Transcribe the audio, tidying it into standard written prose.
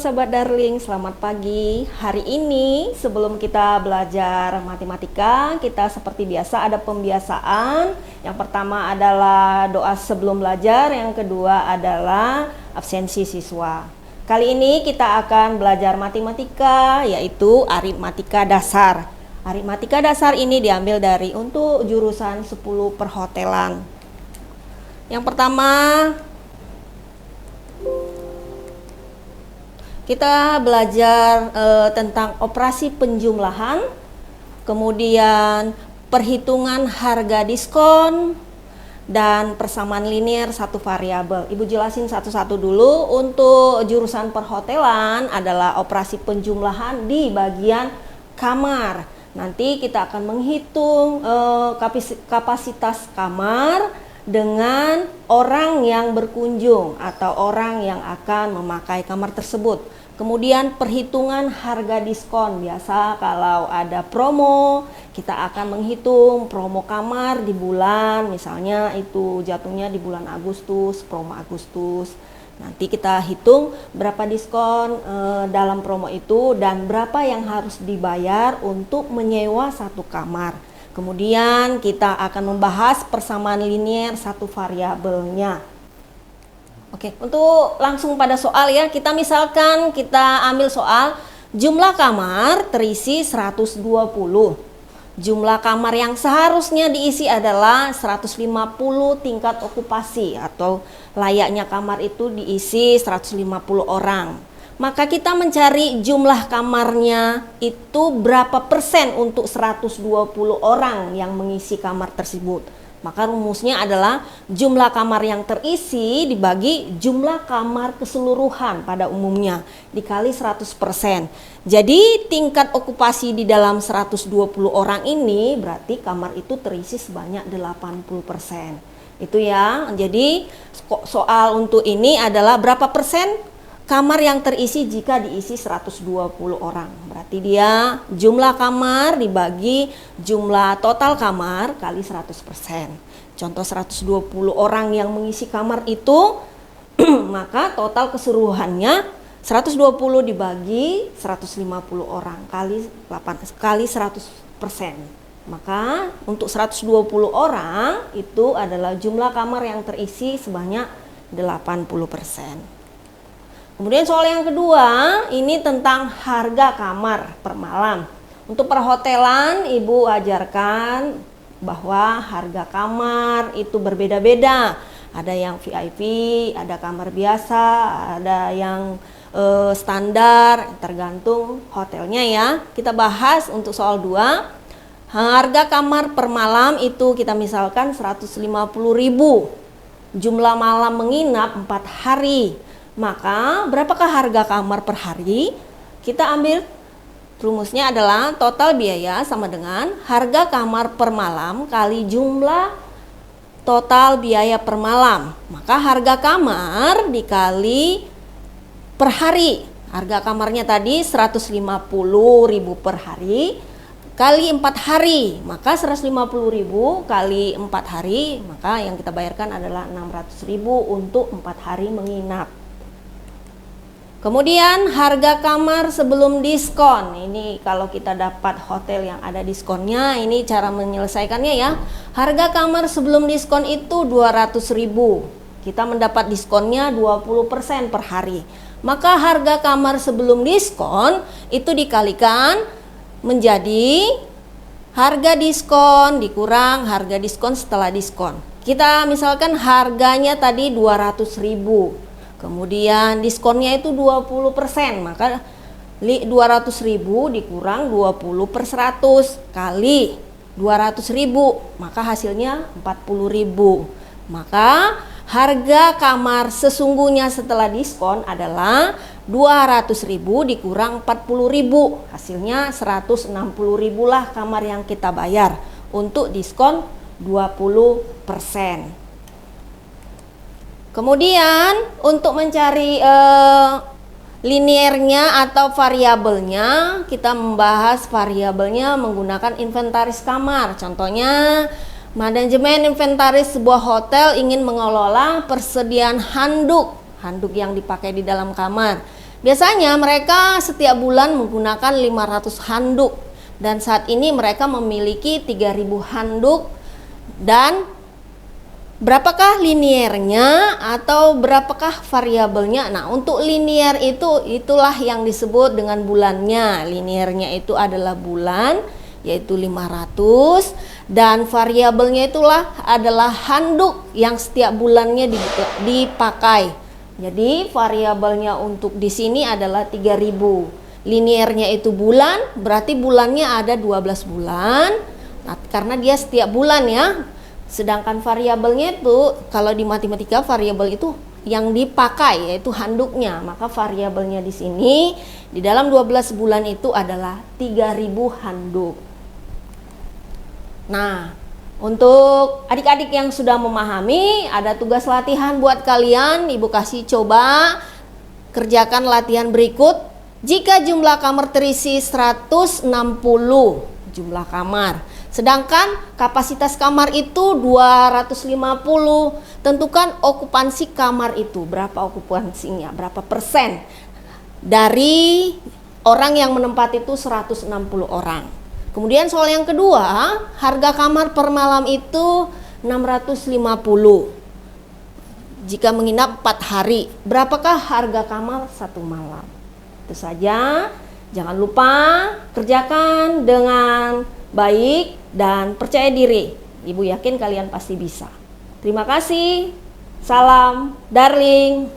sahabat darling, selamat pagi. Hari ini sebelum kita belajar matematika, kita seperti biasa ada pembiasaan. Yang pertama adalah doa sebelum belajar, yang kedua adalah absensi siswa. Kali ini kita akan belajar matematika, yaitu aritmatika dasar. Aritmatika dasar ini diambil dari untuk jurusan 10 perhotelan. Yang pertama, kita belajar tentang operasi penjumlahan, kemudian perhitungan harga diskon, dan persamaan linear satu variabel. Ibu jelasin satu-satu dulu. Untuk jurusan perhotelan adalah operasi penjumlahan di bagian kamar. Nanti kita akan menghitung kapasitas kamar dengan orang yang berkunjung atau orang yang akan memakai kamar tersebut. Kemudian perhitungan harga diskon. Biasa kalau ada promo, kita akan menghitung promo kamar di bulan, misalnya itu jatuhnya di bulan Agustus, promo Agustus. Nanti kita hitung berapa diskon dalam promo itu dan berapa yang harus dibayar untuk menyewa satu kamar. Kemudian kita akan membahas persamaan linear satu variabelnya. Oke, untuk langsung pada soal ya, kita misalkan kita ambil soal jumlah kamar terisi 120. Jumlah kamar yang seharusnya diisi adalah 150 tingkat okupasi atau layaknya kamar itu diisi 150 orang. Maka kita mencari jumlah kamarnya itu berapa persen untuk 120 orang yang mengisi kamar tersebut. Maka rumusnya adalah jumlah kamar yang terisi dibagi jumlah kamar keseluruhan pada umumnya dikali 100%. Jadi tingkat okupasi di dalam 120 orang ini berarti kamar itu terisi sebanyak 80%. Itu ya. Jadi soal untuk ini adalah berapa persen kamar yang terisi jika diisi 120 orang. Berarti dia jumlah kamar dibagi jumlah total kamar kali 100%. Contoh 120 orang yang mengisi kamar itu maka total keseluruhannya 120 dibagi 150 orang kali 100%. Maka untuk 120 orang itu adalah jumlah kamar yang terisi sebanyak 80%. Kemudian soal yang kedua, ini tentang harga kamar per malam. Untuk perhotelan, Ibu ajarkan bahwa harga kamar itu berbeda-beda. Ada yang VIP, ada kamar biasa, ada yang standar, tergantung hotelnya ya. Kita bahas untuk soal 2. Harga kamar per malam itu kita misalkan 150.000. Jumlah malam menginap 4 hari. Maka berapakah harga kamar per hari? Kita ambil rumusnya adalah total biaya sama dengan harga kamar per malam kali jumlah total biaya per malam. Maka harga kamar dikali per hari. Harga kamarnya tadi 150.000 per hari kali 4 hari. Maka 150.000 kali 4 hari, maka yang kita bayarkan adalah 600.000 untuk 4 hari menginap. Kemudian harga kamar sebelum diskon. Ini kalau kita dapat hotel yang ada diskonnya, ini cara menyelesaikannya ya. Harga kamar sebelum diskon itu 200.000. Kita mendapat diskonnya 20% per hari. Maka harga kamar sebelum diskon itu dikalikan menjadi harga diskon dikurang harga diskon setelah diskon. Kita misalkan harganya tadi 200.000. Kemudian diskonnya itu 20%, maka 200.000 dikurang 20 per 100 kali 200.000, maka hasilnya 40.000. Maka harga kamar sesungguhnya setelah diskon adalah 200.000 dikurang 40.000, hasilnya 160.000 lah kamar yang kita bayar untuk diskon 20%. Kemudian untuk mencari linearnya atau variabelnya, kita membahas variabelnya menggunakan inventaris kamar. Contohnya, manajemen inventaris sebuah hotel ingin mengelola persediaan handuk yang dipakai di dalam kamar. Biasanya mereka setiap bulan menggunakan 500 handuk dan saat ini mereka memiliki 3000 handuk. Dan berapakah liniernya atau berapakah variabelnya? Nah, untuk linier itulah yang disebut dengan bulannya. Liniernya itu adalah bulan, yaitu 500, dan variabelnya itulah adalah handuk yang setiap bulannya dipakai. Jadi variabelnya untuk di sini adalah 3000. Liniernya itu bulan, berarti bulannya ada 12 bulan. Nah, karena dia setiap bulan ya. Sedangkan variabelnya itu kalau di matematika variabel itu yang dipakai yaitu handuknya. Maka variabelnya di sini di dalam 12 bulan itu adalah 3000 handuk. Nah, untuk adik-adik yang sudah memahami, ada tugas latihan buat kalian. Ibu kasih coba kerjakan latihan berikut. Jika jumlah kamar terisi 160 jumlah kamar, sedangkan kapasitas kamar itu 250, tentukan okupansi kamar itu. Berapa okupansinya? Berapa persen dari orang yang menempati itu 160 orang. Kemudian soal yang kedua, harga kamar per malam itu 650. Jika menginap 4 hari, berapakah harga kamar 1 malam? Itu saja. Jangan lupa kerjakan dengan baik dan percaya diri. Ibu yakin kalian pasti bisa. Terima kasih. Salam, darling.